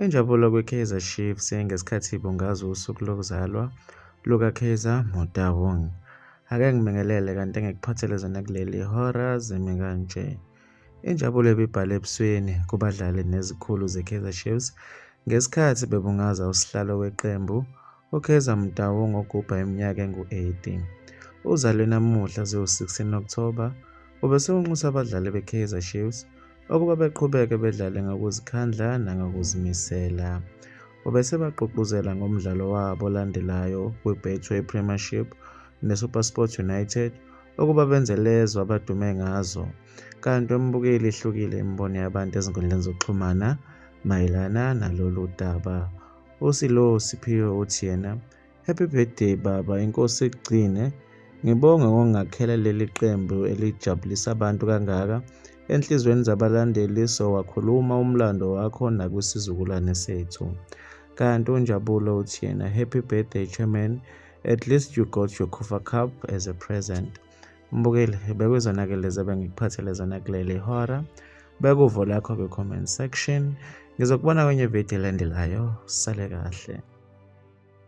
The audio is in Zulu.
Injabulo kwi-Kaizer Chiefs ngesikhathi ibungaza usuku lokuzalwa luka-Kaizer mutaung. Ake ngibingelele kanti ngikuphathelezana kuleli hora zimi kanje. Injabulo ebibhala ebusweni kubadlali nezikhulu ze-Kaizer Chiefs ngesikhathi bebungaza usihlalo weqembu uKaizer Mutaung ogubha iminyaka engu-80. Uzalwe namuhla ziwu-16 October. Ubeseunxusa abadlali be-Kaizer Chiefs ukuba beqhubeke bedlale ngokuzikhandla nangokuzimisela. Ubesebagqugquzela ngomdlalo wabo olandelayo we-Betway Premiership ne-SuperSport United ukuba benze lezo abadume ngazo, kanti wembukeli ihlukile imibono yabantu ezinkundleni zokuxhumana mayelana nalolu daba. USilo Siphiwe uthi yena, "Happy birthday baba, inkosi ikugcine. Ngibonga ngokungakhela leli qembu elijabulisa abantu kangaka enhlizweni zabalandeli, wakhuluma umlando wakho nakwisizukulwane sethu." Kanti uNjabulo uthi yena, "Happy birthday chairman, at least you got your Kufa Cup as a present." Mbukeli, bekuyizona-ke lezi ebengikuphathelezana kuleli hora. Bekuvo lakho kwi-comment section. Ngizokubona kwenye video elandelayo. Sale kahle.